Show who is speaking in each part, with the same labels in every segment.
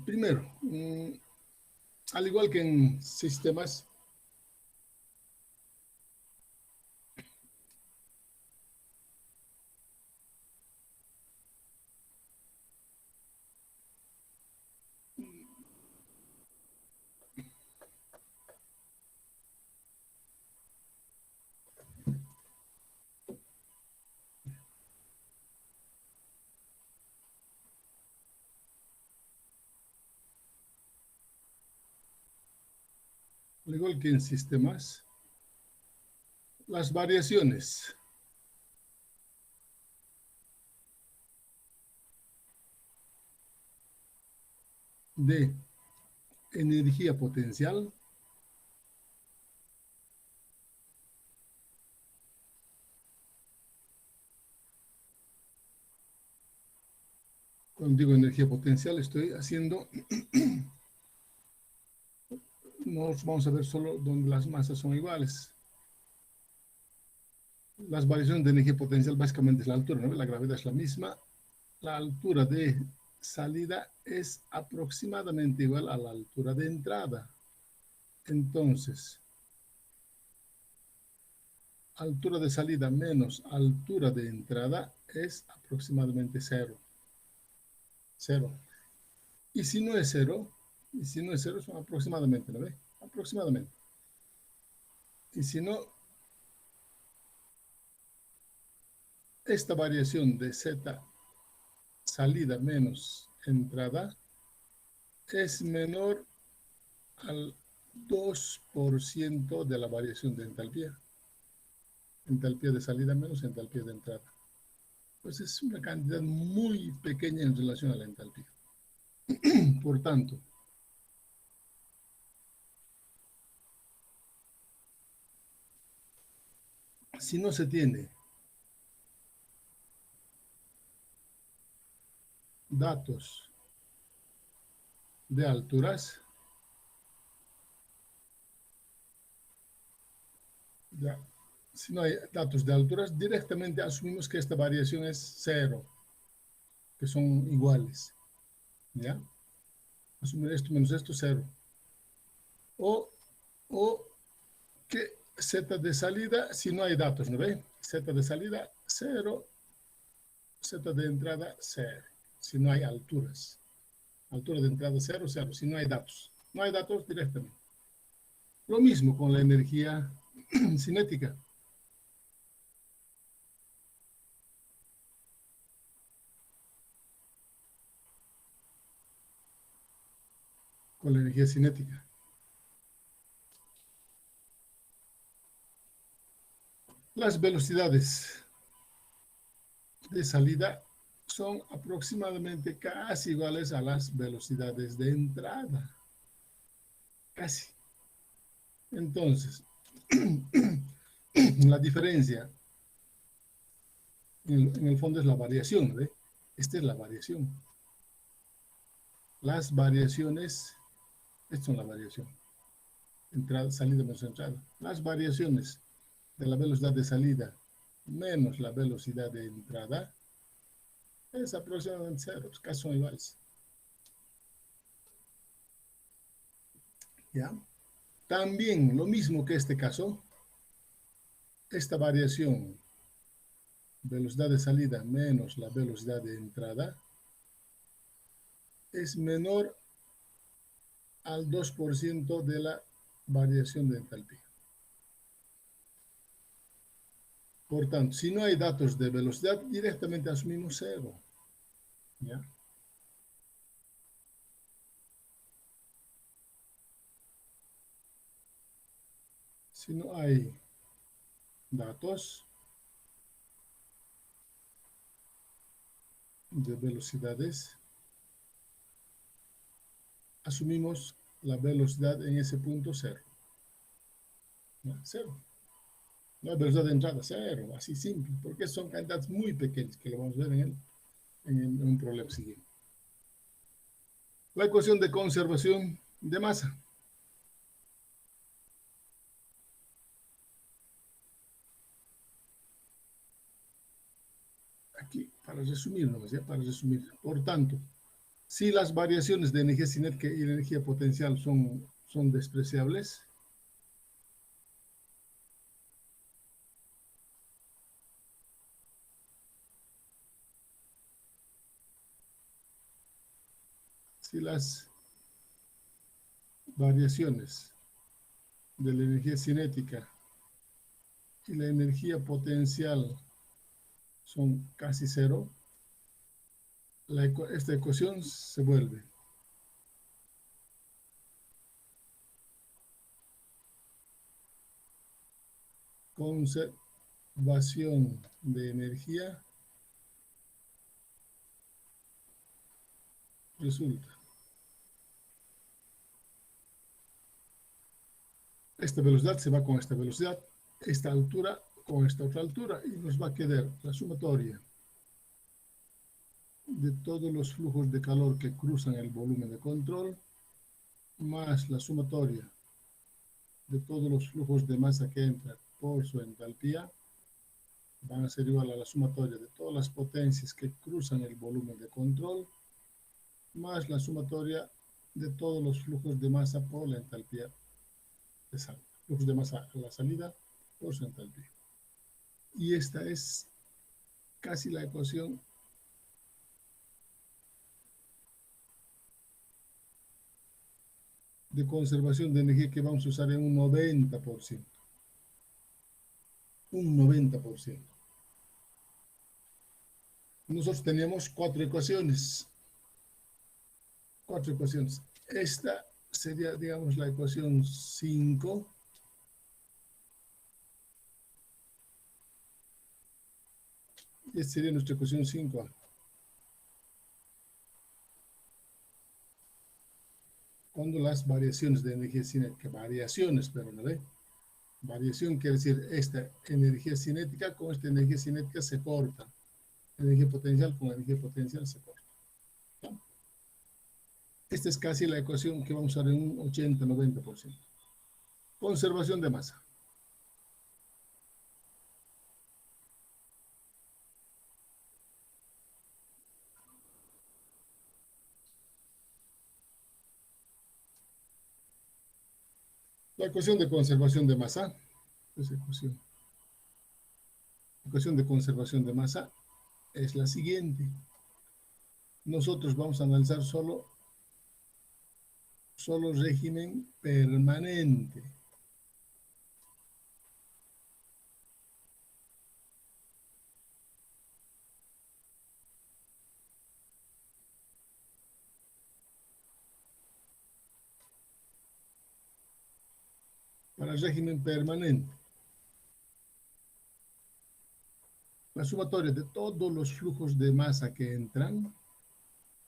Speaker 1: Primero, al igual que en sistemas, al igual que en sistemas, las variaciones de energía potencial cuando digo energía potencial estoy haciendo, nos vamos a ver solo donde las masas son iguales. Las variaciones de energía potencial básicamente es la altura, ¿no? La gravedad es la misma, la altura de salida es aproximadamente igual a la altura de entrada. Entonces, altura de salida menos altura de entrada es aproximadamente cero. Cero. Y si no es cero, son aproximadamente, ¿no ve? Aproximadamente. Y si no, esta variación de z salida menos entrada es menor al 2% de la variación de entalpía. Entalpía de salida menos entalpía de entrada. Pues es una cantidad muy pequeña en relación a la entalpía. Por tanto, si no se tiene datos de alturas, ya, si no hay datos de alturas, directamente asumimos que esta variación es cero, que son iguales, ¿ya? Asumir esto menos esto, cero. O que z de salida, si no hay datos, ¿no ve? Z de salida, cero, z de entrada, cero, si no hay alturas. Altura de entrada, cero, cero, si no hay datos. No hay datos directamente. Lo mismo con la energía cinética. Con la energía cinética. Las velocidades de salida son aproximadamente casi iguales a las velocidades de entrada. Casi. Entonces, la diferencia en el fondo es la variación, ¿ve? Esta es la variación. Las variaciones, estas son la variación. Entrada, salida menos entrada. Las variaciones de la velocidad de salida menos la velocidad de entrada es aproximadamente cero, pues casi son iguales. ¿Ya? También, lo mismo que este caso, esta variación, velocidad de salida menos la velocidad de entrada, es menor al 2% de la variación de entalpía. Por tanto, si no hay datos de velocidad, directamente asumimos cero. ¿Ya? Si no hay datos de velocidades, asumimos la velocidad en ese punto cero. ¿Ya? Cero. No hay velocidad de entrada, cero, así simple, porque son cantidades muy pequeñas que lo vamos a ver en un problema siguiente. La ecuación de conservación de masa. Aquí, para resumir, ¿no? Para resumir. Por tanto, Si las variaciones de energía cinética y energía potencial son despreciables, si las variaciones de la energía cinética y la energía potencial son casi cero, esta ecuación se vuelve conservación de energía resulta. Esta velocidad se va con esta velocidad, esta altura con esta otra altura, y nos va a quedar la sumatoria de todos los flujos de calor que cruzan el volumen de control, más la sumatoria de todos los flujos de masa que entran por su entalpía, van a ser igual a la sumatoria de todas las potencias que cruzan el volumen de control, más la sumatoria de todos los flujos de masa por la entalpía de salida. Flujos de masa a la salida por su entalpía. Y esta es casi la ecuación de conservación de energía que vamos a usar en un 90%. Un 90%. Nosotros teníamos cuatro ecuaciones. Esta sería, digamos, la ecuación 5. Y esta sería nuestra ecuación 5A. Cuando las variaciones de energía cinética, pero no ve. Variación quiere decir esta energía cinética con esta energía cinética se corta. Energía potencial con energía potencial se corta. ¿No? Esta es casi la ecuación que vamos a usar en un 80-90%. Conservación de masa. La ecuación de conservación de masa, ecuación de conservación de masa es la siguiente. Nosotros vamos a analizar solo régimen permanente. Para el régimen permanente, la sumatoria de todos los flujos de masa que entran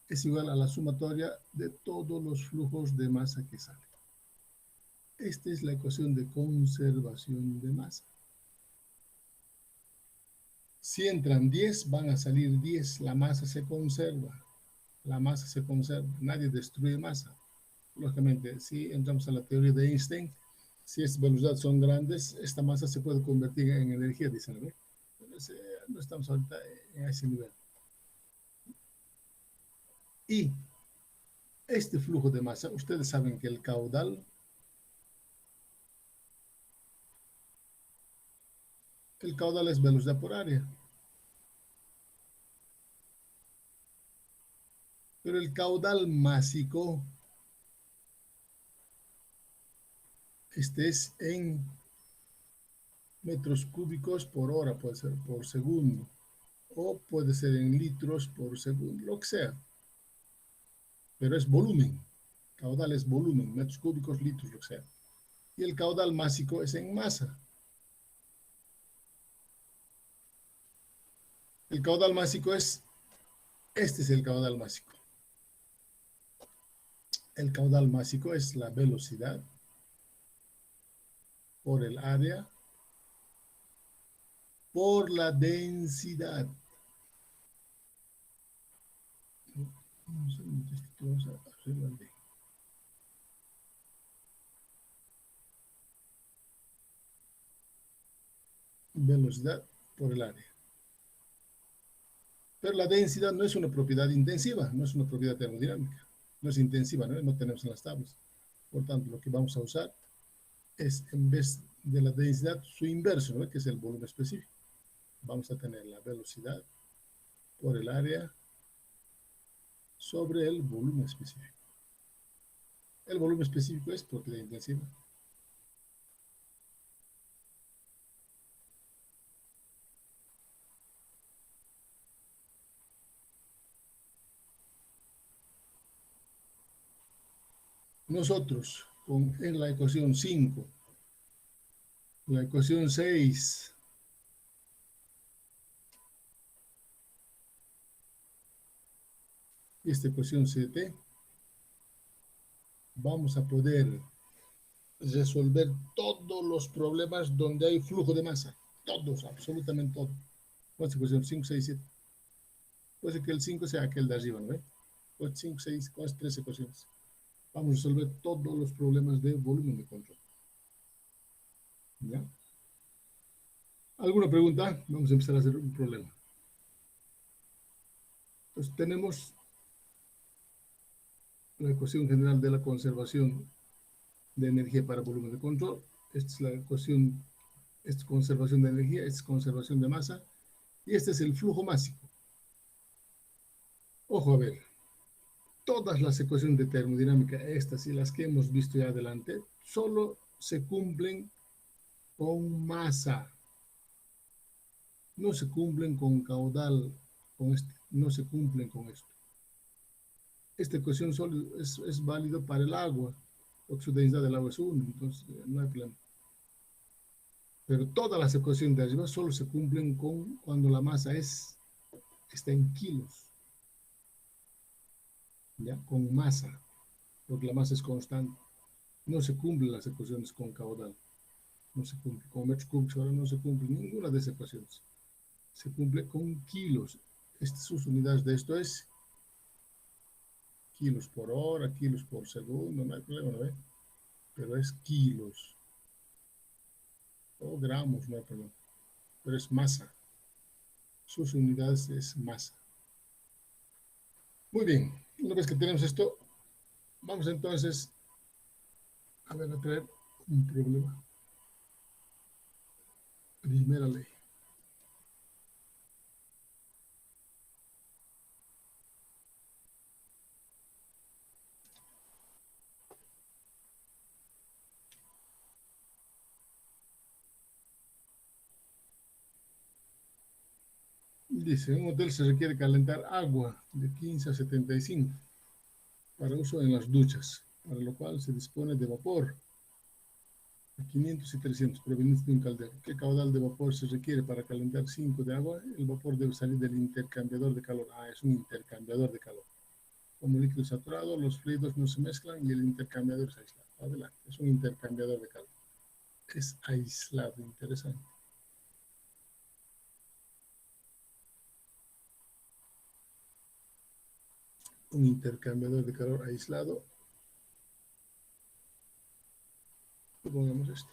Speaker 1: es igual a la sumatoria de todos los flujos de masa que salen. Esta es la ecuación de conservación de masa. Si entran 10, van a salir 10. La masa se conserva. Nadie destruye masa. Lógicamente, si entramos a la teoría de Einstein, si estas velocidades son grandes, esta masa se puede convertir en energía, dicen, ¿no? Entonces, no estamos ahorita en ese nivel. Y este flujo de masa, ustedes saben que el caudal es velocidad por área. Pero el caudal másico, este es en metros cúbicos por hora, puede ser por segundo, o puede ser en litros por segundo, lo que sea. Pero es volumen. Caudal es volumen, metros cúbicos, litros, lo que sea. Y el caudal másico es en masa. El caudal másico es, este es el caudal másico. El caudal másico es la velocidad por el área por la densidad. Vamos a arreglar bien. Velocidad por el área. Pero la densidad no es una propiedad intensiva, no es una propiedad termodinámica, no es intensiva, ¿no? No tenemos en las tablas. Por tanto, lo que vamos a usar es, en vez de la densidad, su inverso, ¿no? Que es el volumen específico. Vamos a tener la velocidad por el área sobre el volumen específico. El volumen específico es propiedad intensiva. Nosotros, en la ecuación 5, la ecuación 6, y esta ecuación 7, vamos a poder resolver todos los problemas donde hay flujo de masa. Todos, absolutamente todos. ¿Cuál es la ecuación? 5, 6, 7. Puede ser que el 5 sea aquel de arriba, ¿no ve? Pues 5, 6, con las 3 ecuaciones. Vamos a resolver todos los problemas de volumen de control. ¿Ya? ¿Alguna pregunta? Vamos a empezar a hacer un problema. Entonces tenemos la ecuación general de la conservación de energía para volumen de control. Esta es la ecuación, esta es conservación de energía, esta es conservación de masa, y este es el flujo másico. Ojo, a ver, todas las ecuaciones de termodinámica, estas y las que hemos visto ya adelante, solo se cumplen con masa. No se cumplen con caudal, no se cumplen con esto. Esta ecuación solo es válido para el agua, porque su densidad del agua es 1, entonces no hay problema. Pero todas las ecuaciones de arriba solo se cumplen cuando la masa está en kilos, ¿ya? Con masa, porque la masa es constante. No se cumplen las ecuaciones con caudal, no se cumple. Con metros cúbicos ahora no se cumple ninguna de esas ecuaciones. Se cumple con kilos. Sus unidades de esto es kilos por hora, kilos por segundo, no hay problema, ¿no? Pero es kilos o gramos, no hay problema. Pero es masa. Sus unidades es masa. Muy bien, una vez que tenemos esto, vamos entonces a ver, a traer un problema. Primera ley. Dice, en un hotel se requiere calentar agua de 15 a 75 para uso en las duchas, para lo cual se dispone de vapor de 500 y 300 provenientes de un caldero. ¿Qué caudal de vapor se requiere para calentar 5 de agua? El vapor debe salir del intercambiador de calor. Ah, es un intercambiador de calor. Como líquido saturado, los fluidos no se mezclan y el intercambiador es aislado. Adelante, es un intercambiador de calor. Es aislado, interesante. Un intercambiador de calor aislado. Pongamos esto.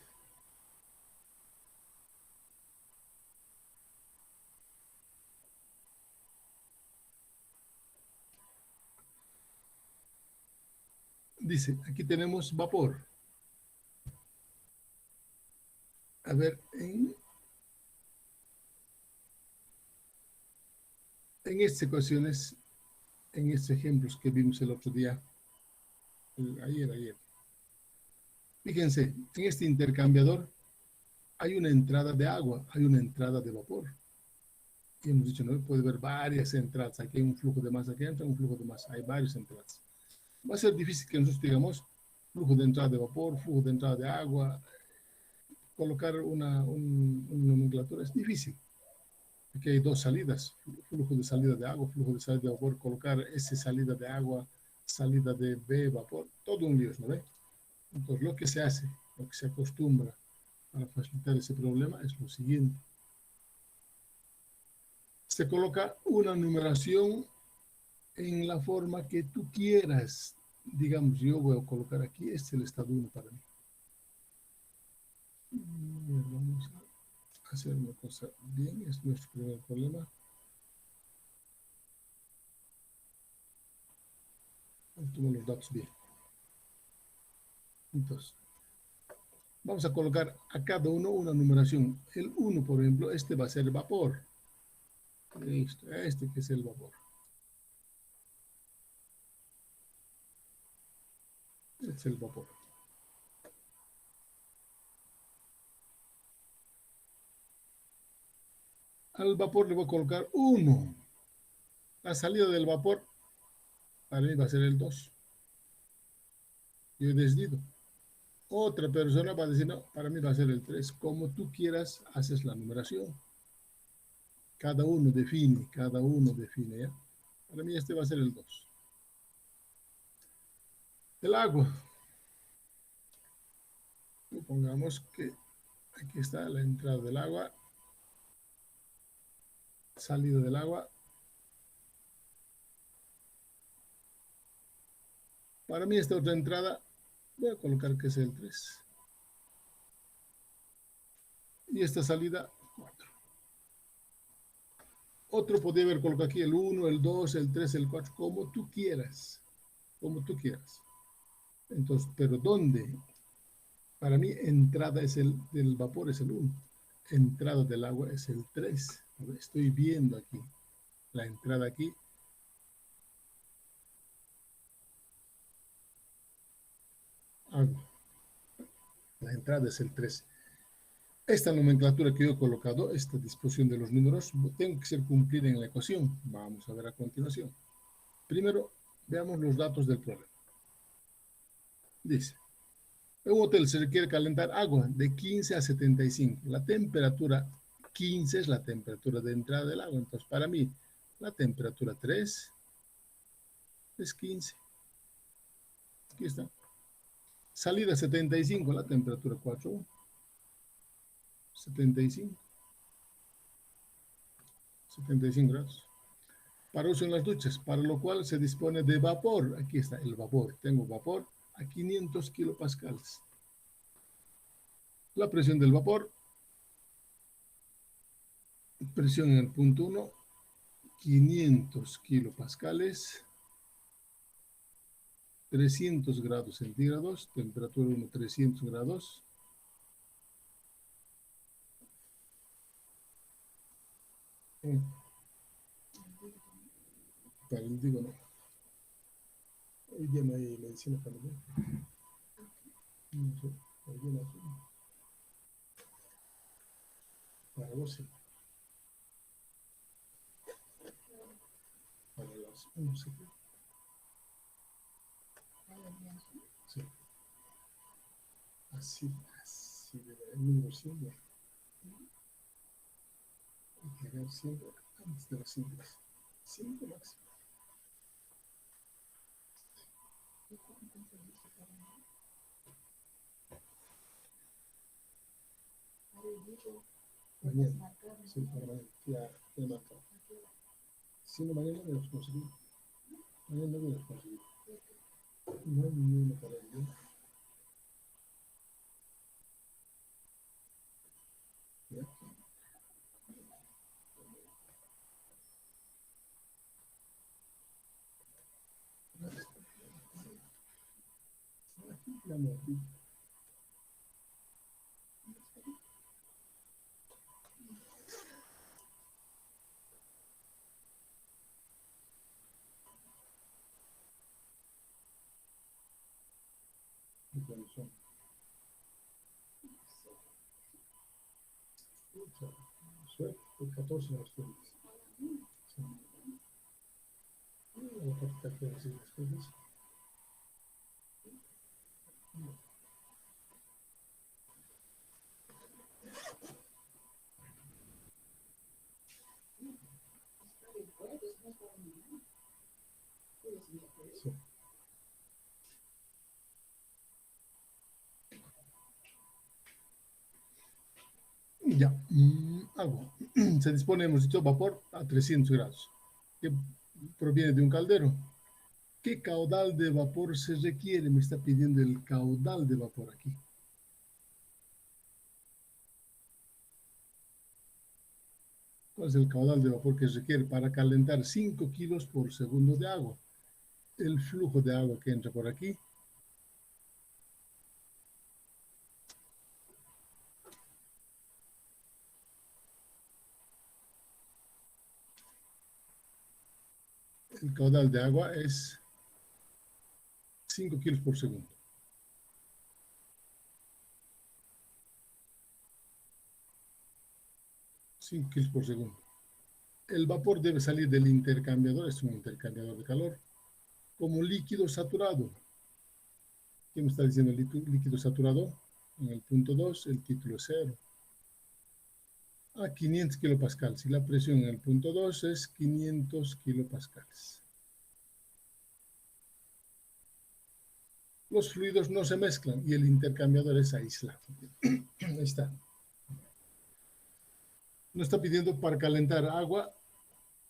Speaker 1: Dice, aquí tenemos vapor. A ver, en estas ecuaciones, en estos ejemplos que vimos el otro día, ayer, fíjense, en este intercambiador hay una entrada de agua, hay una entrada de vapor. Y hemos dicho, ¿no? Puede haber varias entradas. Aquí hay un flujo de masa que entra, un flujo de masa. Hay varias entradas. Va a ser difícil que nosotros digamos flujo de entrada de vapor, flujo de entrada de agua. Colocar una nomenclatura es difícil. Aquí hay dos salidas, flujo de salida de agua, flujo de salida de vapor, colocar S salida de agua, salida de B, vapor, todo un lío, ¿no ve? Entonces, lo que se hace, lo que se acostumbra para facilitar ese problema es lo siguiente. Se coloca una numeración en la forma que tú quieras. Digamos, yo voy a colocar aquí, este es el estado 1 para mí. Vamos a hacer una cosa bien, es nuestro primer problema. Tomo los datos bien. Entonces, vamos a colocar a cada uno una numeración. El 1, por ejemplo, este va a ser el vapor. Listo, este que es el vapor. Este es el vapor. Al vapor le voy a colocar 1. La salida del vapor para mí va a ser el 2. Yo he decidido. Otra persona va a decir, no, para mí va a ser el 3. Como tú quieras, haces la numeración. Cada uno define, ¿ya? Para mí este va a ser el 2. El agua. Supongamos que aquí está la entrada del agua, salida del agua. Para mí esta otra entrada, voy a colocar que es el 3. Y esta salida, 4. Otro podría haber colocado aquí el 1, el 2, el 3, el 4, como tú quieras. Como tú quieras. Entonces, ¿pero dónde? Para mí, entrada es del vapor es el 1. Entrada del agua es el 3. Estoy viendo aquí. La entrada aquí. Agua. La entrada es el 3. Esta nomenclatura que yo he colocado, esta disposición de los números, tengo que ser cumplida en la ecuación. Vamos a ver a continuación. Primero, veamos los datos del problema. Dice, en un hotel se requiere calentar agua de 15 a 75. La temperatura 15 es la temperatura de entrada del agua. Entonces, para mí, la temperatura 3 es 15. Aquí está. Salida 75, la temperatura 4. 75. 75 grados. Para uso en las duchas, para lo cual se dispone de vapor. Aquí está el vapor. Tengo vapor a 500 kilopascales. La presión del vapor, presión en el punto 1, 500 kilopascales, 300 grados centígrados, temperatura 1, 300 grados. Para el digo no. Hoy día no hay medicina familiar. No sé, hoy día no. Para vos sí. Para las 11. Sí. Así, el número 5. Llegar siempre antes de las 5. 5 máximo. Mañana. Sí, para mañana. Ya marcado. Si no, mañana no los conseguí. Mañana no los conseguí. No hay ninguna para ello. ¿Ya? Ya no, aquí. ¿Cuáles son? Suerte, el 14 de los tiempos. Sí. La parte que decir las cosas. Sí. Ya, agua. Se dispone, hemos dicho, vapor a 300 grados, que proviene de un caldero. ¿Qué caudal de vapor se requiere? Me está pidiendo el caudal de vapor aquí. ¿Cuál es el caudal de vapor que se requiere para calentar 5 kilos por segundo de agua? el flujo de agua que entra por aquí. El caudal de agua es 5 kilos por segundo. 5 kilos por segundo. El vapor debe salir del intercambiador, es un intercambiador de calor, como líquido saturado. ¿Qué me está diciendo el líquido saturado? En el punto 2, el título es 0. A 500 kilopascales. Y la presión en el punto 2 es 500 kilopascales. Los fluidos no se mezclan y el intercambiador es aislado. Ahí está. Nos está pidiendo para calentar agua,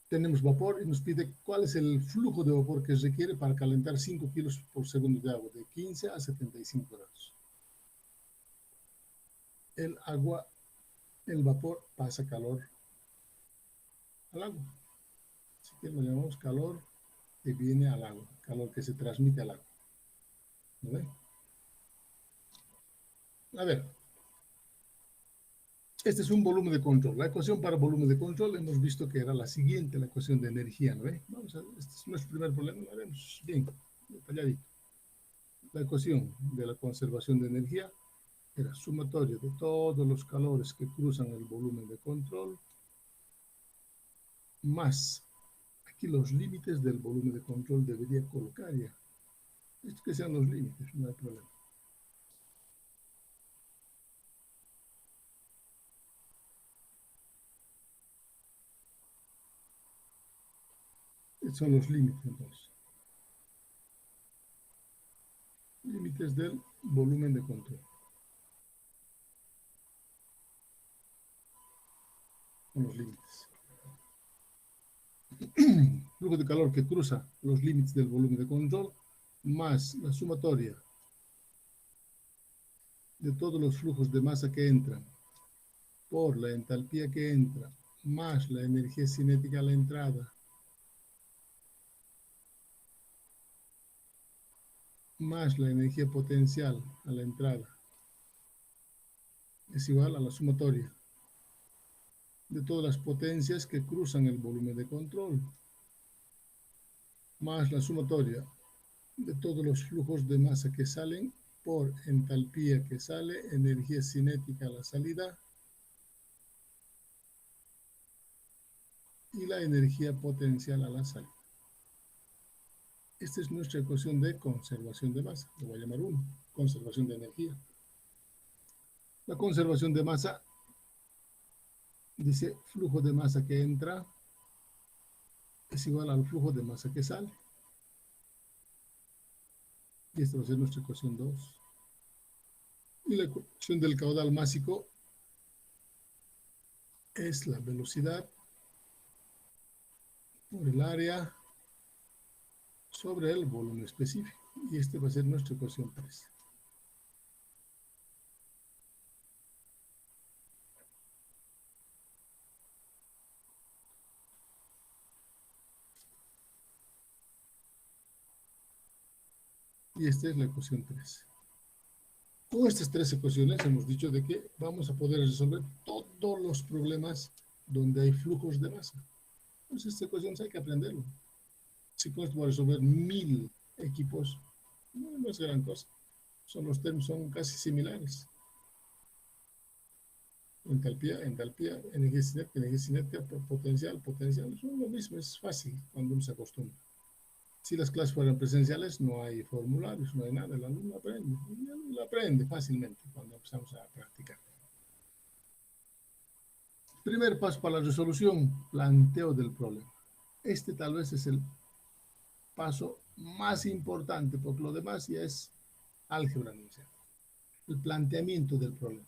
Speaker 1: tenemos vapor y nos pide cuál es el flujo de vapor que se requiere para calentar 5 kilos por segundo de agua, de 15 a 75 grados. El agua, el vapor pasa calor al agua. Así que lo llamamos calor que viene al agua, calor que se transmite al agua. ¿No ven? A ver, este es un volumen de control. La ecuación para volumen de control hemos visto que era la siguiente, la ecuación de energía, ¿no ven? Vamos a ver, este es nuestro primer problema, lo haremos bien, detalladito. La ecuación de la conservación de energía era sumatoria de todos los calores que cruzan el volumen de control, más aquí los límites del volumen de control debería colocar ya. Estos que sean los límites, no hay problema. Estos son los límites entonces. Límites del volumen de control. Son los límites. Flujo de calor que cruza los límites del volumen de control, más la sumatoria de todos los flujos de masa que entran por la entalpía que entra, más la energía cinética a la entrada, más la energía potencial a la entrada, es igual a la sumatoria de todas las potencias que cruzan el volumen de control, más la sumatoria de todos los flujos de masa que salen por entalpía que sale, energía cinética a la salida, y la energía potencial a la salida. Esta es nuestra ecuación de conservación de masa. Lo voy a llamar 1, conservación de energía. La conservación de masa dice flujo de masa que entra es igual al flujo de masa que sale. Y esta va a ser nuestra ecuación 2. Y la ecuación del caudal másico es la velocidad por el área sobre el volumen específico. Y este va a ser nuestra ecuación 3. Y esta es la ecuación 3. Con estas 3 ecuaciones hemos dicho de que vamos a poder resolver todos los problemas donde hay flujos de masa. Entonces, esta ecuación hay que aprenderlo. Si con esto voy a resolver 1000 equipos, no es gran cosa. Los términos son casi similares. Entalpía, energía cinética, potencial, son lo mismo, es fácil cuando uno se acostumbra. Si las clases fueran presenciales, no hay formularios, no hay nada, el alumno aprende fácilmente cuando empezamos a practicar. Primer paso para la resolución, planteo del problema. Este tal vez es el paso más importante, porque lo demás ya es álgebra anunciada. El planteamiento del problema.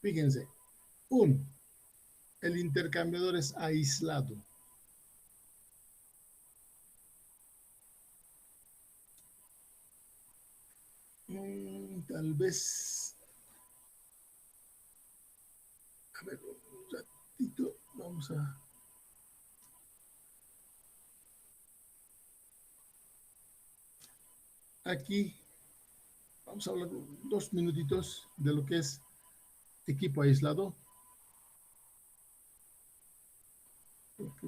Speaker 1: Fíjense, 1. El intercambiador es aislado. Tal vez, a ver, un ratito, vamos a... aquí vamos a hablar 2 minutitos de lo que es equipo aislado,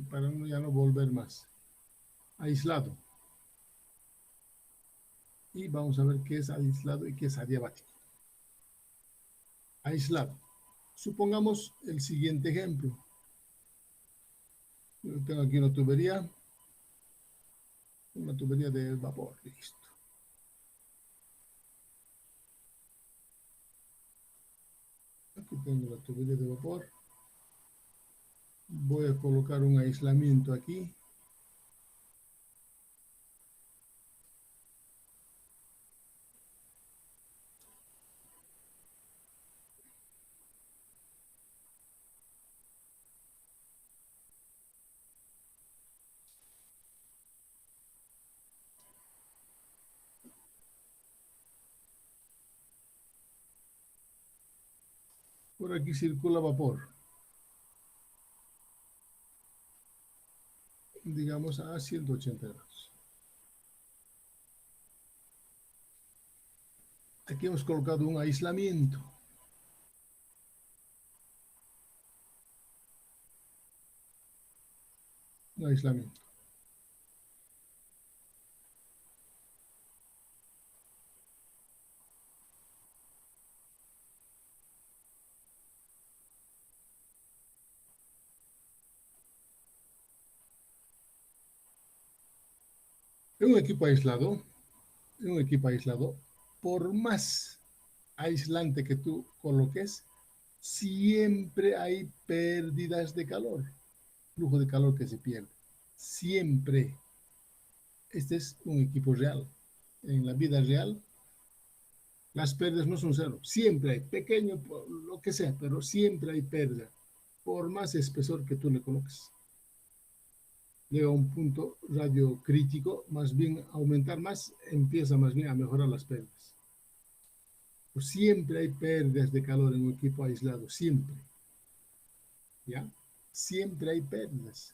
Speaker 1: para ya no volver más. Aislado. Y vamos a ver qué es aislado y qué es adiabático. Aislado. Supongamos el siguiente ejemplo. Yo tengo aquí una tubería de vapor, listo. Aquí tengo la tubería de vapor. Voy a colocar un aislamiento aquí. Por aquí circula vapor. Digamos a 180 grados. Aquí hemos colocado un aislamiento. Un aislamiento. En un equipo aislado, por más aislante que tú coloques, siempre hay pérdidas de calor, flujo de calor que se pierde. Siempre. Este es un equipo real. En la vida real, las pérdidas no son cero. Siempre hay, pequeño, lo que sea, pero siempre hay pérdida, por más espesor que tú le coloques. Llega a un punto radio crítico, más bien aumentar más, empieza más bien a mejorar las pérdidas. Pues siempre hay pérdidas de calor en un equipo aislado, siempre. ¿Ya? Siempre hay pérdidas.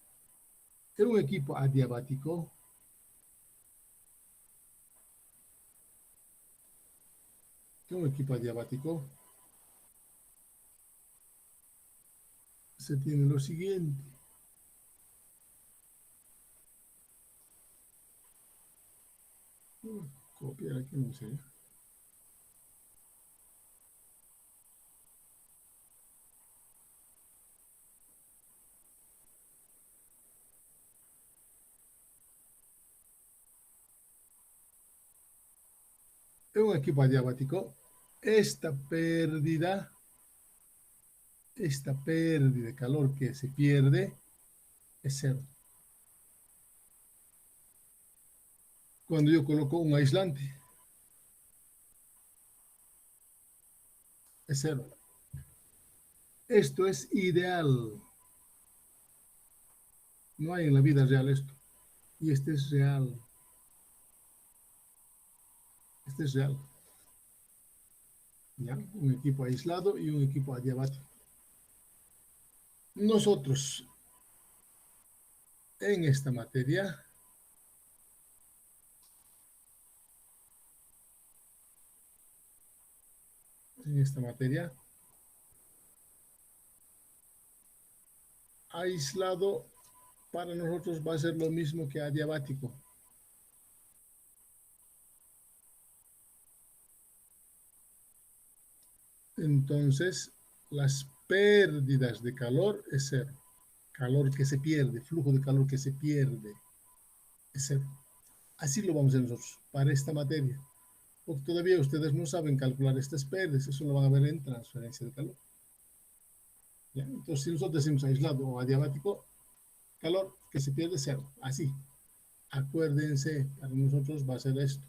Speaker 1: En un equipo adiabático, se tiene lo siguiente. Copiar aquí, no sé. En un equipo adiabático, esta pérdida de calor que se pierde es cero. Cuando yo coloco un aislante, es cero. Esto es ideal. No hay en la vida real esto. Y este es real. Este es real. ¿Ya? Un equipo aislado y un equipo adiabático. Nosotros, en esta materia, aislado para nosotros va a ser lo mismo que adiabático. Entonces, las pérdidas de calor es cero. Calor que se pierde, flujo de calor que se pierde, es cero. Así lo vamos a hacer nosotros para esta materia. Porque todavía ustedes no saben calcular estas pérdidas, eso lo van a ver en transferencia de calor. ¿Ya? Entonces, si nosotros decimos aislado o adiabático, calor que se pierde cero, así. Acuérdense, para nosotros va a ser esto.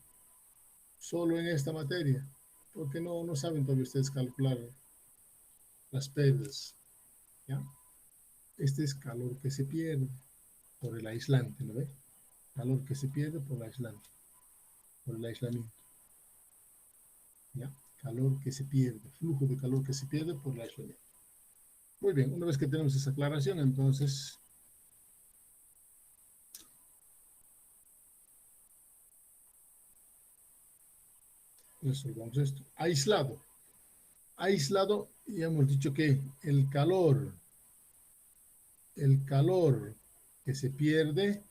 Speaker 1: Solo en esta materia, porque no saben todavía ustedes calcular las pérdidas. ¿Ya? Este es calor que se pierde por el aislante, ¿no ve? Calor que se pierde por el aislante, por el aislamiento. ¿Ya? Calor que se pierde, flujo de calor que se pierde por el aislamiento. Muy bien, una vez que tenemos esa aclaración, entonces Resolvamos esto. Aislado. Aislado, ya hemos dicho que el calor que se pierde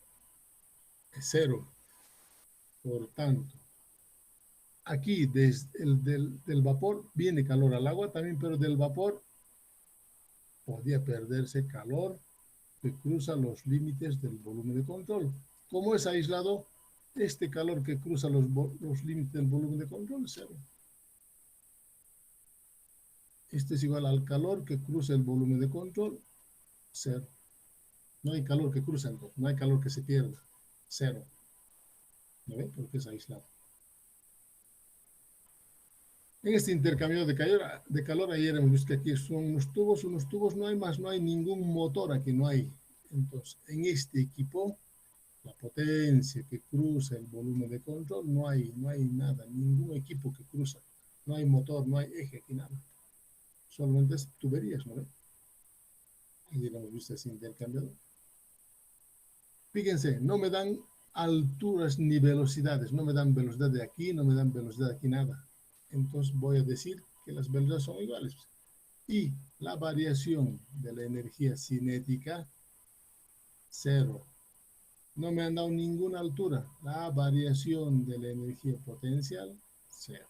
Speaker 1: es cero. Por tanto, aquí desde del vapor viene calor al agua también, pero del vapor podía perderse calor que cruza los límites del volumen de control. ¿Cómo es aislado? Este calor que cruza los límites del volumen de control es cero. Este es igual al calor que cruza el volumen de control, cero. No hay calor que cruza entonces, no hay calor que se pierda, cero. ¿No ve? Porque es aislado. En este intercambio de calor, ayer hemos visto que aquí son unos tubos, no hay más, no hay ningún motor aquí, no hay. Entonces, en este equipo, la potencia que cruza el volumen de control, no hay nada, ningún equipo que cruza. No hay motor, no hay eje aquí, nada. Solamente es tuberías, ¿no ve? Ayer hemos visto ese intercambiador. Fíjense, no me dan alturas ni velocidades, no me dan velocidad de aquí, no me dan velocidad de aquí, nada. Entonces voy a decir que las velocidades son iguales. Y la variación de la energía cinética, cero. No me han dado ninguna altura. La variación de la energía potencial, cero.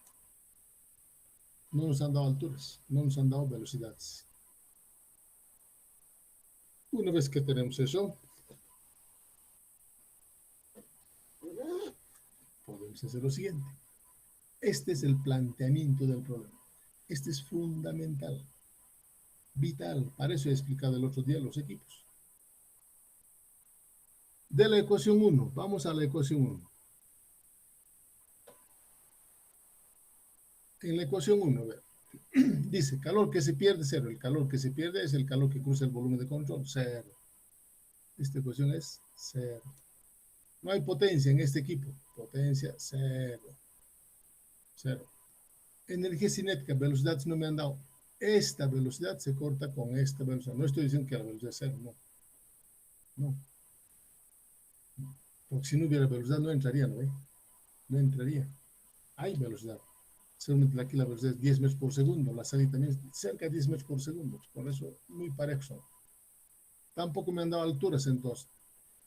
Speaker 1: No nos han dado alturas, no nos han dado velocidades. Una vez que tenemos eso, podemos hacer lo siguiente. Este es el planteamiento del problema. Este es fundamental, vital. Para eso he explicado el otro día los equipos. De la ecuación 1, vamos a la ecuación 1. En la ecuación 1, dice calor que se pierde, cero. El calor que se pierde es el calor que cruza el volumen de control, cero. Esta ecuación es cero. No hay potencia en este equipo, potencia cero. Cero. Energía cinética, velocidades no me han dado. Esta velocidad se corta con esta velocidad. No estoy diciendo que la velocidad es cero, no. No. Porque si no hubiera velocidad no entraría, ¿no? No entraría. Hay velocidad. Solamente aquí la velocidad es 10 metros por segundo. La salida también es cerca de 10 metros por segundo. Por eso muy parejo. Tampoco me han dado alturas entonces.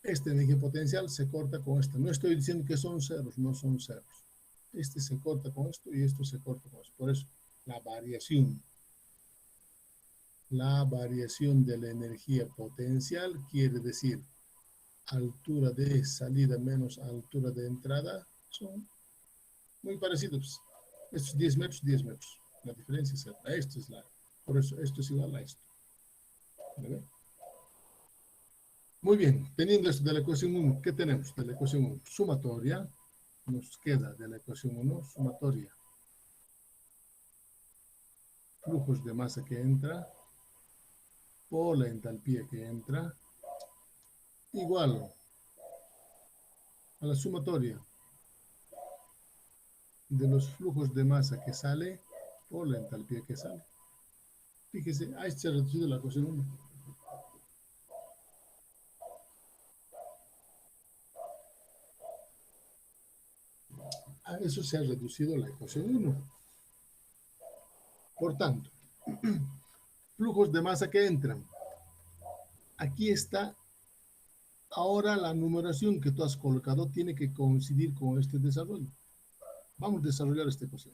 Speaker 1: Esta energía potencial se corta con esta. No estoy diciendo que son ceros, no son ceros. Este se corta con esto y esto se corta con esto. Por eso, la variación de la energía potencial quiere decir altura de salida menos altura de entrada son muy parecidos. Estos 10 metros, 10 metros. La diferencia es esta. Esto es por eso esto es igual a esto. ¿Vale? Muy bien, teniendo esto de la ecuación 1, ¿qué tenemos de la ecuación 1? Sumatoria, nos queda de la ecuación 1, sumatoria. Flujos de masa que entra por la entalpía que entra, igual a la sumatoria de los flujos de masa que sale por la entalpía que sale. Fíjese, ahí se ha reducido la ecuación 1. A eso se ha reducido la ecuación 1. Por tanto, flujos de masa que entran. Aquí está. Ahora la numeración que tú has colocado tiene que coincidir con este desarrollo. Vamos a desarrollar esta ecuación.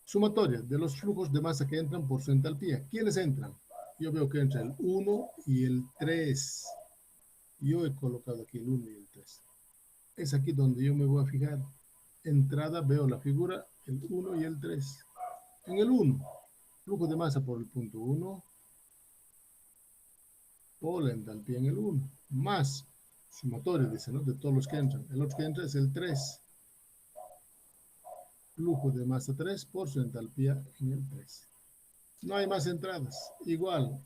Speaker 1: Sumatoria de los flujos de masa que entran por su entalpía. ¿Quiénes entran? Yo veo que entra el 1 y el 3. Yo he colocado aquí el 1 y el 3. Es aquí donde yo me voy a fijar. Entrada, veo la figura, el 1 y el 3. En el 1, flujo de masa por el punto 1, por la entalpía en el 1, más sumatoria, dice, ¿no? De todos los que entran. El otro que entra es el 3. Flujo de masa 3 por su entalpía en el 3. No hay más entradas. Igual.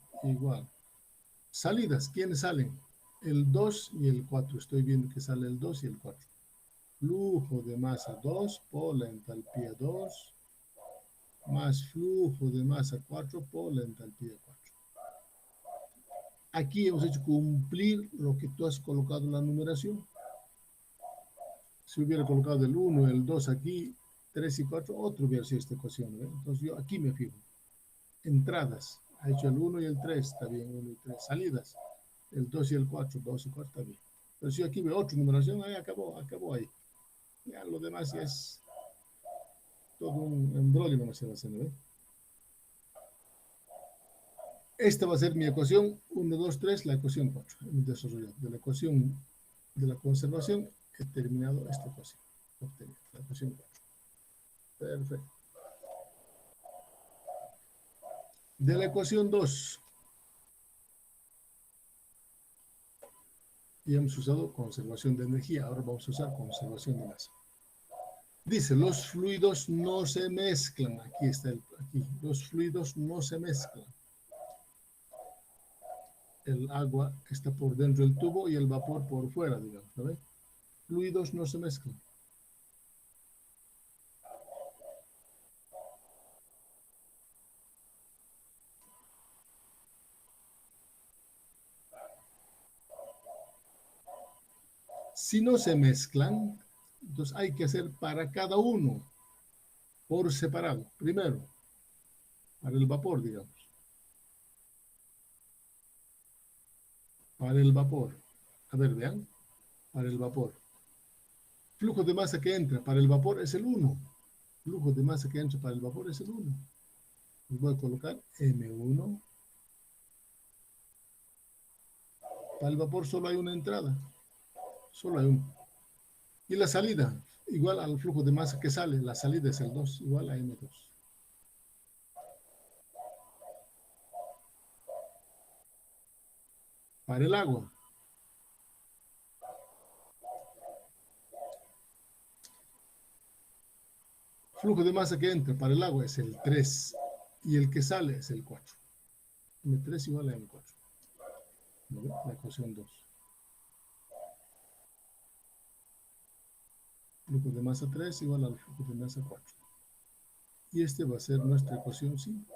Speaker 1: Salidas, ¿quiénes salen? El 2 y el 4. Estoy viendo que sale el 2 y el 4. Flujo de masa 2 por la entalpía 2, más flujo de masa 4 por la entalpía 4. Aquí hemos hecho cumplir lo que tú has colocado en la numeración. Si hubiera colocado el 1, el 2 aquí, 3 y 4, otro hubiera sido esta ecuación, ¿no? Entonces yo aquí me fijo. Entradas, ha hecho el 1 y el 3, está bien, 1 y 3. Salidas, el 2 y el 4, 2 y 4, está bien. Pero si yo aquí veo otra numeración, ahí acabó ahí. Ya lo demás ya es todo un embrollo, no se va a hacer, ¿no? Esta va a ser mi ecuación 1, 2, 3, la ecuación 4. Hemos desarrollado de la ecuación de la conservación, he terminado esta ecuación. Obtenido la ecuación 4. Perfecto. De la ecuación 2, ya hemos usado conservación de energía, ahora vamos a usar conservación de masa. Dice, los fluidos no se mezclan. Aquí está aquí. Los fluidos no se mezclan. El agua está por dentro del tubo y el vapor por fuera, digamos, ¿no ve? Fluidos no se mezclan. Si no se mezclan, entonces hay que hacer para cada uno por separado. Primero, para el vapor, digamos. Para el vapor. A ver, vean. Para el vapor. Flujo de masa que entra para el vapor es el 1. Flujo de masa que entra para el vapor es el 1. Voy a colocar M1. Para el vapor solo hay una entrada. Solo hay una. Y la salida, igual al flujo de masa que sale. La salida es el 2, igual a M2. Para el agua. Flujo de masa que entra para el agua es el 3. Y el que sale es el 4. M3 igual a M4. ¿No? La ecuación 2. Flujo de masa 3 igual al flujo de masa 4. Y este va a ser nuestra ecuación 5.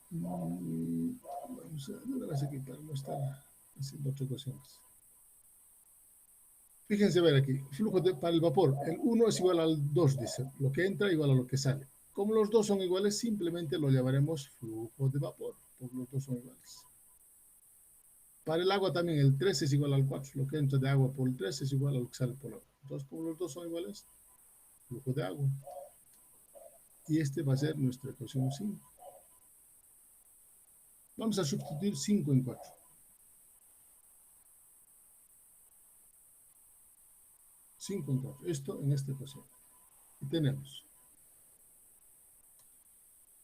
Speaker 1: Vamos a aquí para no estar haciendo otra ecuación. Fíjense, a ver aquí, flujo para el vapor, el 1 es igual al 2, dice, lo que entra igual a lo que sale. Como los dos son iguales, simplemente lo llamaremos flujo de vapor, porque los dos son iguales. Para el agua también el 3 es igual al 4, lo que entra de agua por el 3 es igual a lo que sale por el agua. Entonces, como los dos son iguales, flujo de agua. Y este va a ser nuestra ecuación 5. Vamos a sustituir 5 en 4. 5 en 4. Esto en esta ecuación. Y tenemos,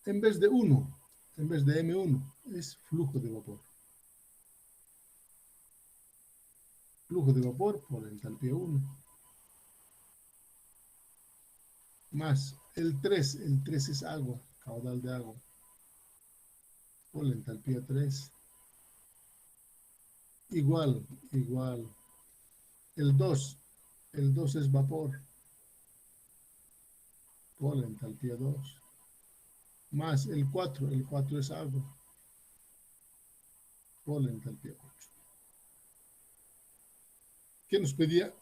Speaker 1: en vez de 1, en vez de M1, es flujo de vapor. Flujo de vapor por entalpía 1. Más el 3 es agua, caudal de agua. Por la entalpía 3. Igual. El 2 es vapor. Por la entalpía 2. Más el 4 es agua. Por la entalpía 4. ¿Qué nos pedía?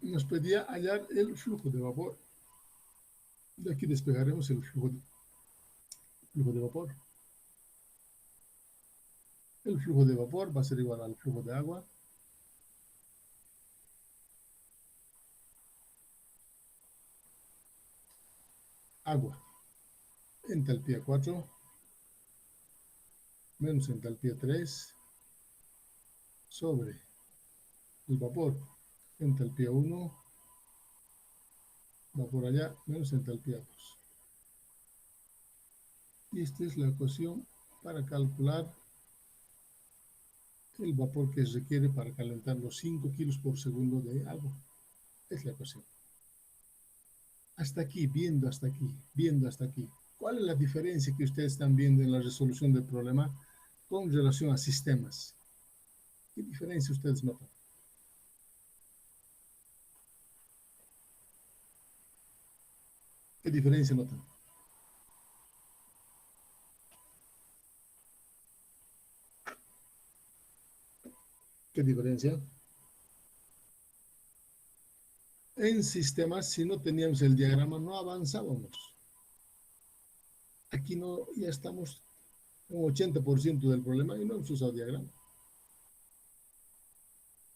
Speaker 1: Nos pedía hallar el flujo de vapor. De aquí despejaremos el flujo de vapor. El flujo de vapor va a ser igual al flujo de agua. Agua. Entalpía 4 menos entalpía 3 sobre el vapor. Entalpía 1 va por allá menos entalpía 2. Y esta es la ecuación para calcular el vapor que se requiere para calentar los 5 kilos por segundo de agua. Es la ecuación. Hasta aquí, viendo hasta aquí. ¿Cuál es la diferencia que ustedes están viendo en la resolución del problema con relación a sistemas? ¿Qué diferencia ustedes notan? ¿Qué diferencia notan? ¿Qué diferencia? En sistemas, si no teníamos el diagrama, no avanzábamos. Aquí no, ya estamos un 80% del problema y no hemos usado diagrama.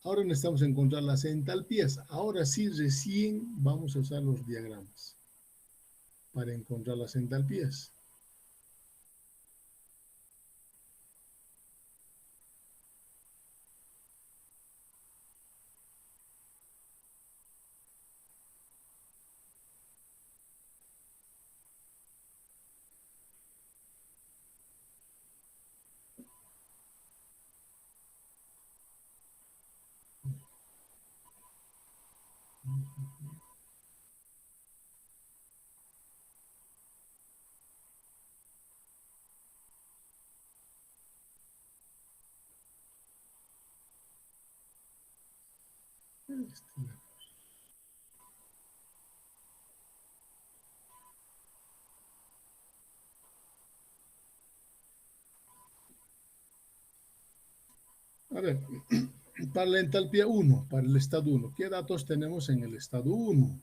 Speaker 1: Ahora necesitamos encontrar las entalpías. Ahora sí, recién vamos a usar los diagramas para encontrar las entalpías. A ver, para la entalpía 1, para el estado 1, ¿qué datos tenemos en el estado 1?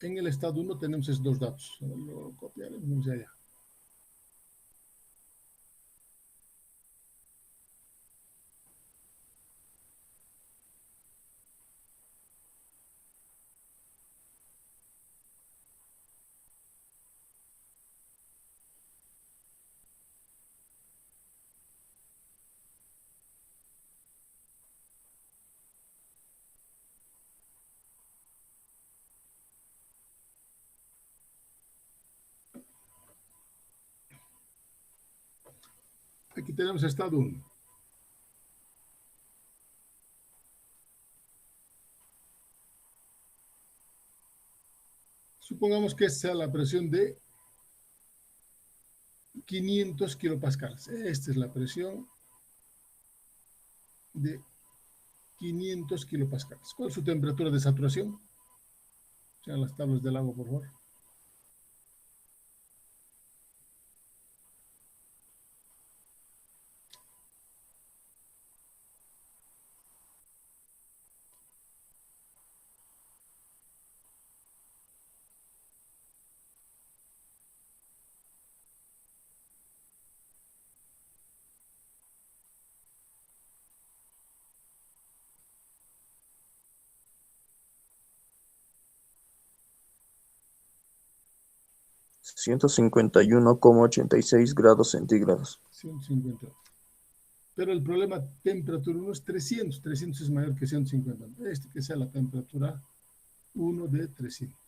Speaker 1: En el estado 1 tenemos esos dos datos. Lo copiaremos allá. Aquí tenemos estado 1. Supongamos que sea la presión de 500 kilopascales. Esta es la presión de 500 kilopascales. ¿Cuál es su temperatura de saturación? Sean las tablas del agua, por favor.
Speaker 2: Ciento cincuenta y 1,86 grados centígrados.
Speaker 1: 150. Pero el problema temperatura 1 es 300. 300 es mayor que 150. Este que sea la temperatura 1 de 300.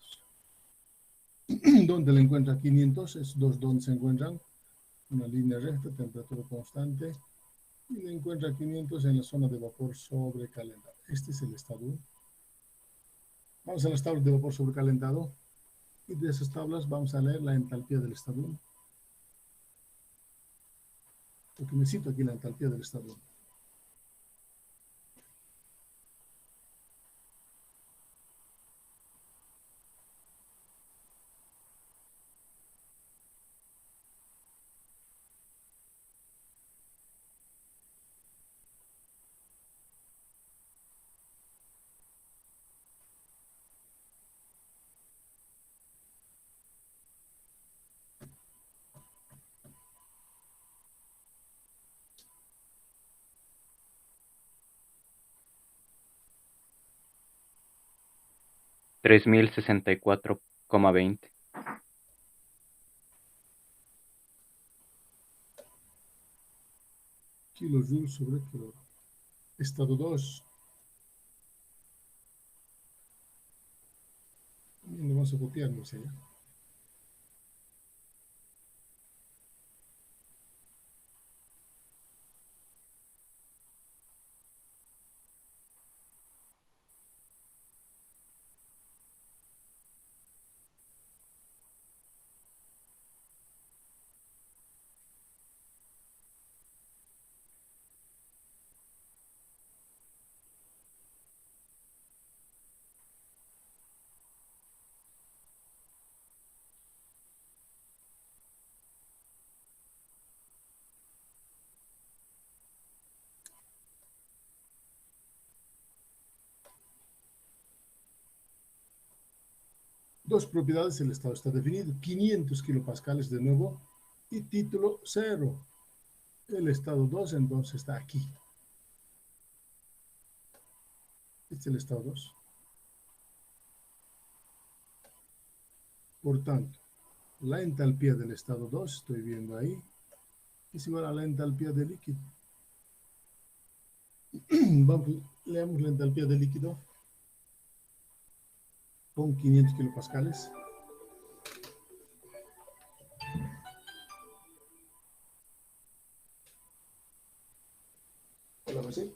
Speaker 1: ¿Dónde le encuentra 500? Es dos donde se encuentran. Una línea recta, temperatura constante. Y le encuentra 500 en la zona de vapor sobrecalentado. Este es el estado 1. Vamos a las tablas de vapor sobrecalentado. Y de esas tablas vamos a leer la entalpía del estado 1. Porque necesito aquí la entalpía del estado 1.
Speaker 3: $3,000 64,20.
Speaker 1: Kilojoules sobre kilo. Estado 2. Lo vamos a copiar, no sé. Dos propiedades, el estado está definido. 500 kilopascales de nuevo. Y título 0. El estado 2 entonces está aquí. Este es el estado 2. Por tanto, la entalpía del estado 2, estoy viendo ahí, es igual a la entalpía del líquido. Leamos la entalpía del líquido con 500 kilopascales. Hola, José.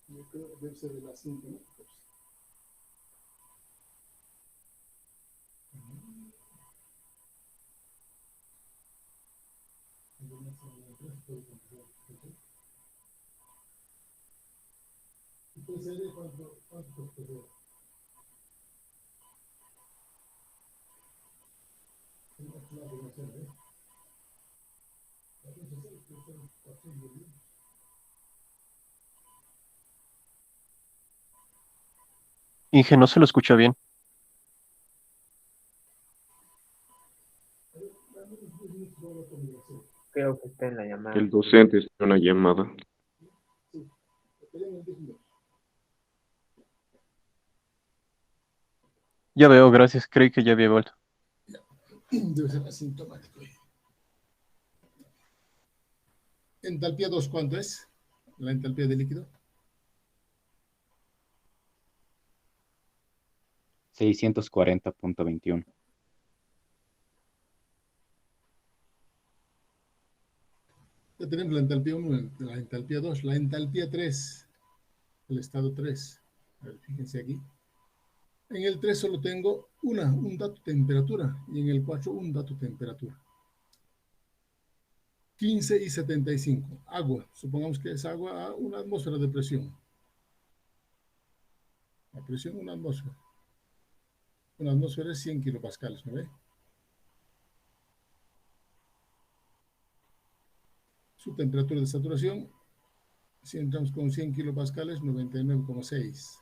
Speaker 1: Yo creo que debe ser de las 5, ¿no? Entonces, ¿cuánto costó?
Speaker 4: Inge, no se lo escucha bien.
Speaker 5: Creo que está en la llamada.
Speaker 6: El docente está en una llamada.
Speaker 4: Ya veo, gracias. Creí que ya había vuelto.
Speaker 1: Debe ser asintomático. Entalpía 2, ¿cuánto es? La entalpía del líquido.
Speaker 3: 640.21.
Speaker 1: Ya tenemos la entalpía 1, la entalpía 2, la entalpía 3, el estado 3. A ver, fíjense aquí. En el 3 solo tengo un dato temperatura y en el 4 un dato temperatura. 15 y 75. Agua. Supongamos que es agua a una atmósfera de presión. La presión, una atmósfera. Una atmósfera es 100 kilopascales, ¿no ve? Su temperatura de saturación, si entramos con 100 kilopascales, 99,6.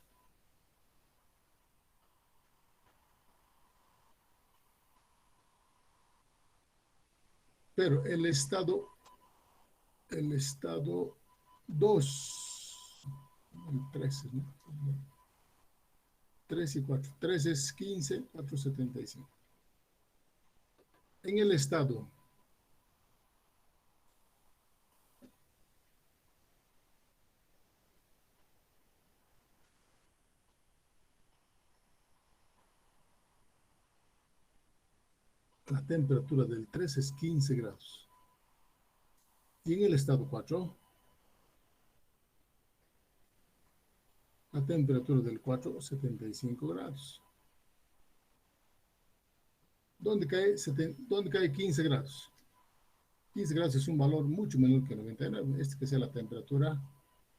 Speaker 1: Pero el estado 2, el 13, ¿no? 3 y 4. 3 es 15, 4 75. En el estado la temperatura del 3 es 15 grados. Y en el estado 4, la temperatura del 4, 75 grados. ¿Dónde cae 15 grados? 15 grados es un valor mucho menor que 99. Este que sea la temperatura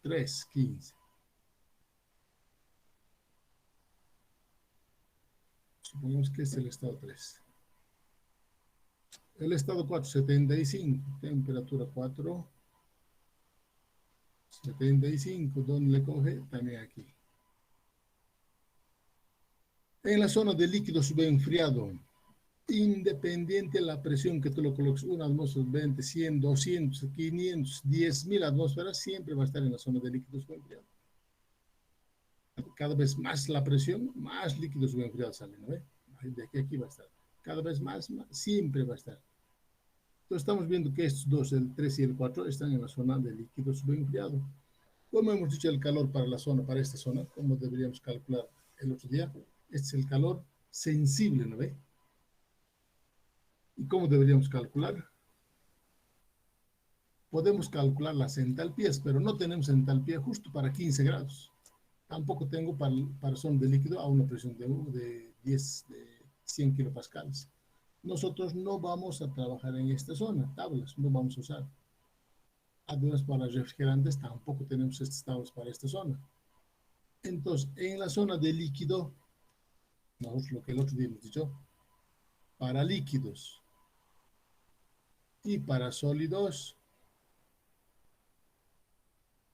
Speaker 1: 3, 15. Supongamos que es el estado 3. El estado 4, 75. Temperatura 4, 75. ¿Dónde le coge? También aquí. En la zona de líquido subenfriado, independiente de la presión que tú lo coloques, 1 atmósfera, 20, 100, 200, 500, 10.000 atmósferas, siempre va a estar en la zona de líquido subenfriado. Cada vez más la presión, más líquido subenfriado sale, ¿no ve? De aquí a aquí va a estar. Cada vez más, siempre va a estar. Entonces estamos viendo que estos dos, el 3 y el 4, están en la zona de líquido subenfriado. Como hemos dicho el calor para la zona, para esta zona, como deberíamos calcular el otro día, este es el calor sensible, ¿no ve? ¿Y cómo deberíamos calcular? Podemos calcular las entalpías, pero no tenemos entalpía justo para 15 grados. Tampoco tengo para zona de líquido a una presión de 100 kilopascales. Nosotros no vamos a trabajar en esta zona, tablas, no vamos a usar. Además, para refrigerantes tampoco tenemos estas tablas para esta zona. Entonces, en la zona de líquido, nosotros lo que el otro día hemos dicho, para líquidos y para sólidos,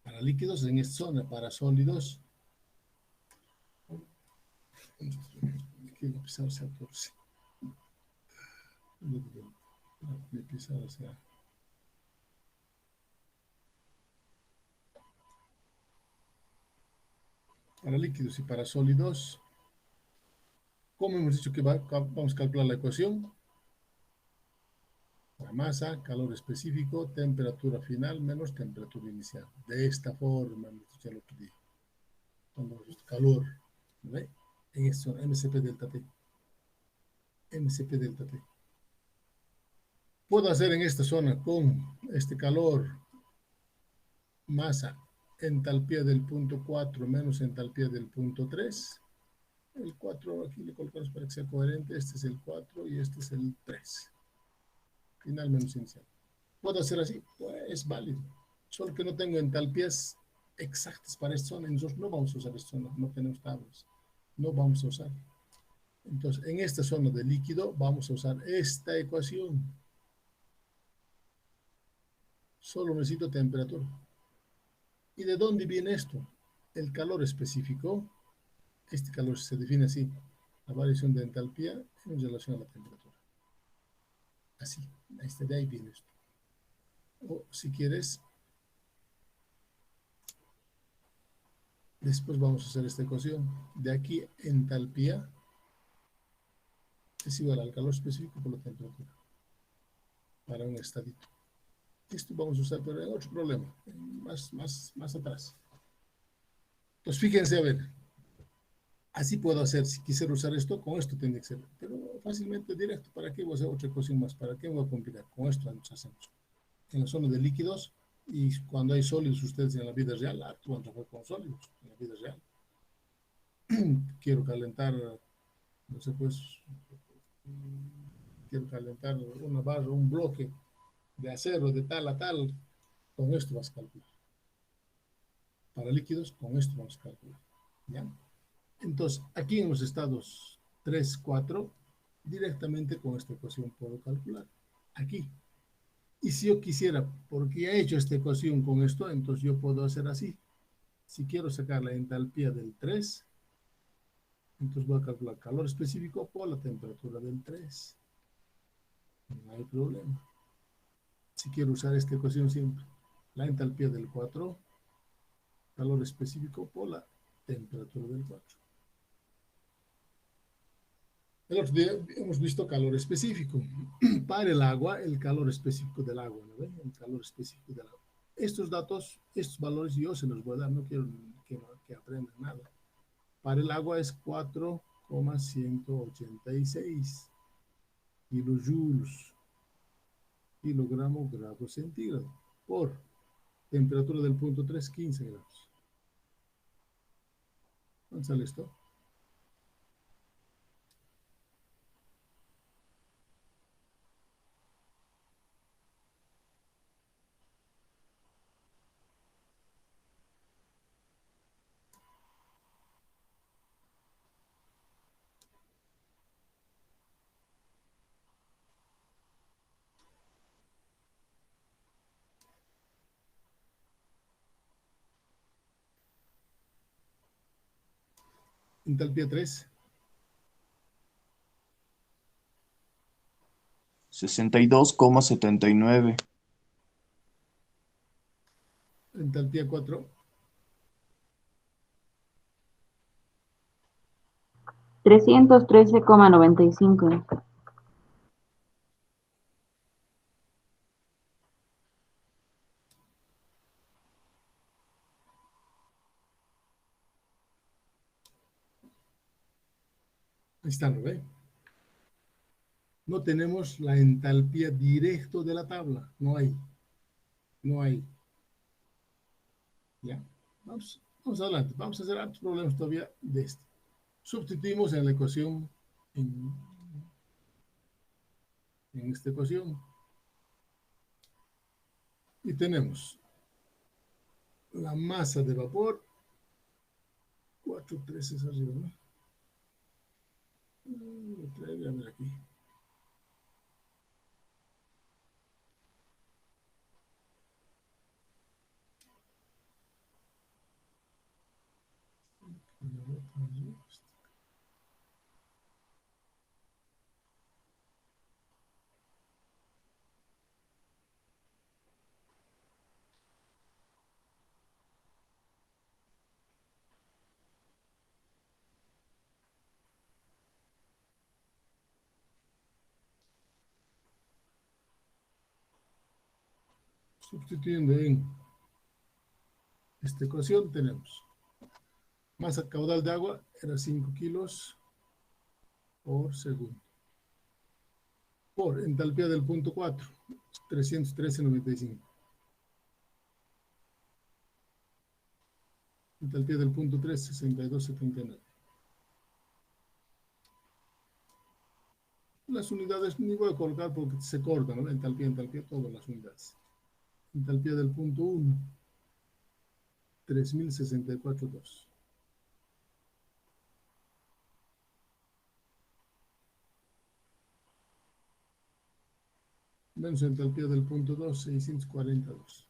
Speaker 1: para líquidos en esta zona, para sólidos, aquí la pisada se torce. La pisada se para líquidos y para sólidos, como hemos dicho que vamos a calcular la ecuación, la masa, calor específico, temperatura final menos temperatura inicial. De esta forma, hemos dicho el otro día. Entonces, calor, ¿ve? En esto, MCP delta T. MCP delta T. Puedo hacer en esta zona con este calor, masa, entalpía del punto 4 menos entalpía del punto 3. El 4 aquí le colocamos para que sea coherente. Este es el 4 y este es el 3. Final menos inicial. ¿Puedo hacer así? Pues es válido. Solo que no tengo entalpías exactas para esta zona. Nosotros no vamos a usar esta zona. No tenemos tablas. No vamos a usar. Entonces, en esta zona de líquido vamos a usar esta ecuación. Solo necesito temperatura. ¿Y de dónde viene esto? El calor específico. Este calor se define así. La variación de entalpía en relación a la temperatura. Así. De ahí viene esto. O si quieres, después vamos a hacer esta ecuación. De aquí, entalpía es igual al calor específico por la temperatura. Para un estadito. Esto vamos a usar, pero en otro problema. Más atrás. Entonces, fíjense, a ver. Así puedo hacer, si quisiera usar esto, con esto tiene que ser. Pero fácilmente directo. ¿Para qué voy a hacer otra ecuación más? ¿Para qué voy a complicar? Con esto nos hacemos. En la zona de líquidos, y cuando hay sólidos, ustedes en la vida real actúan con sólidos, en la vida real. Quiero calentar, no sé, pues, quiero calentar una barra, un bloque de acero de tal a tal, con esto vas a calcular. Para líquidos, con esto vamos a calcular. ¿Ya? Entonces, aquí en los estados 3, 4, directamente con esta ecuación puedo calcular. Aquí. Y si yo quisiera, porque ya he hecho esta ecuación con esto, entonces yo puedo hacer así. Si quiero sacar la entalpía del 3, entonces voy a calcular calor específico por la temperatura del 3. No hay problema. Si quiero usar esta ecuación siempre, la entalpía del 4, calor específico por la temperatura del 4. El otro día hemos visto calor específico. Para el agua, el calor específico del agua, ¿no ven? El calor específico del agua. Estos datos, estos valores yo se los voy a dar, no quiero que aprendan nada. Para el agua es 4,186 kilojoules, kilogramo grado centígrado, por temperatura del punto 3, 15 grados. ¿Cuánto sale esto? Entalpía 3.
Speaker 2: 62,79.
Speaker 1: Entalpía 4.
Speaker 5: 313,95.
Speaker 1: Ahí está, ¿no ve? No tenemos la entalpía directo de la tabla. No hay. No hay. ¿Ya? Vamos adelante. Vamos a hacer otros problemas todavía de este. Sustituimos en la ecuación, en esta ecuación. Y tenemos la masa de vapor. 4 treces arriba, ¿no? Voy a ver aquí. Sustituyendo en esta ecuación tenemos masa caudal de agua era 5 kilos por segundo. Por entalpía del punto 4, 313,95. Entalpía del punto 3, 62,79. Las unidades ni voy a colocar porque se cortan, ¿no? Entalpía, todas las unidades. Entalpía del punto 1, 3064,2. Menos entalpía del punto 2, 642.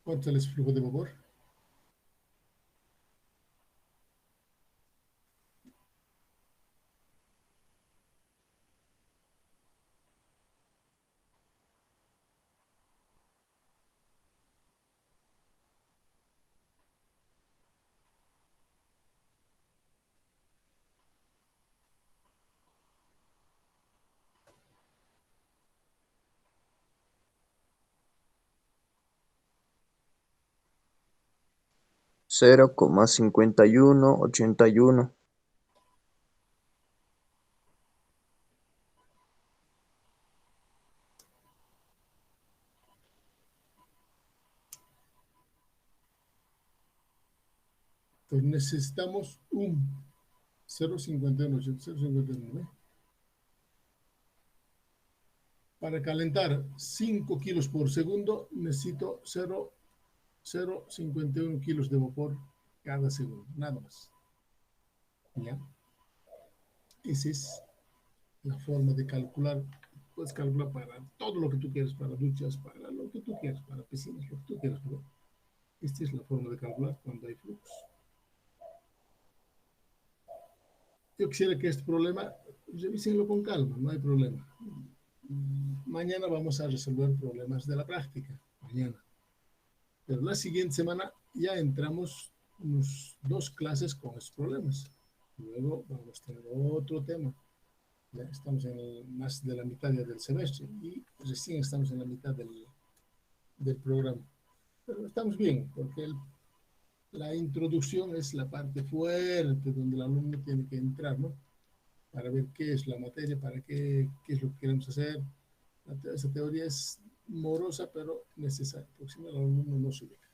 Speaker 1: ¿Cuánto sale ese flujo de vapor?
Speaker 2: Cero coma 5181.
Speaker 1: Entonces necesitamos un 0,51. Para calentar 5 kilos por segundo, necesito 0,51 kilos de vapor cada segundo, nada más. ¿Ya? Esa es la forma de calcular. Puedes calcular para todo lo que tú quieras, para duchas, para lo que tú quieras, para piscinas, lo que tú quieras, ¿no? Esta es la forma de calcular cuando hay flujos. Yo quisiera que este problema, revísenlo con calma, no hay problema. Mañana vamos a resolver problemas de la práctica, mañana. Pero la siguiente semana ya entramos unos 2 clases con estos problemas. Luego vamos a tener otro tema. Ya estamos en más de la mitad ya del semestre y recién estamos en la mitad del programa. Pero estamos bien, porque la introducción es la parte fuerte donde el alumno tiene que entrar, ¿no? Para ver qué es la materia, para qué es lo que queremos hacer. Esa teoría es morosa, pero necesaria, porque si no el alumno no se ubica.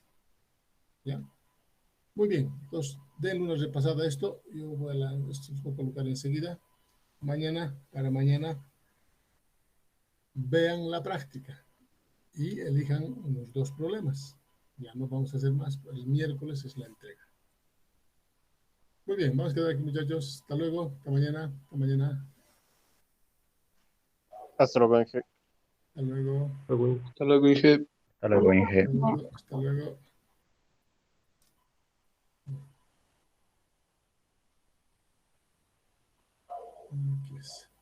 Speaker 1: ¿Ya? Muy bien, entonces denle una repasada a esto. Yo voy esto lo voy a colocar enseguida. Para mañana, vean la práctica y elijan unos 2 problemas. Ya no vamos a hacer más. El miércoles es la entrega. Muy bien, vamos a quedar aquí, muchachos. Hasta luego, hasta mañana, hasta mañana.
Speaker 4: Hasta luego, Inge.
Speaker 1: Hasta luego.
Speaker 6: Hasta luego, Inge.
Speaker 3: Hasta luego, Inge.
Speaker 1: Hasta luego. Hasta luego. X.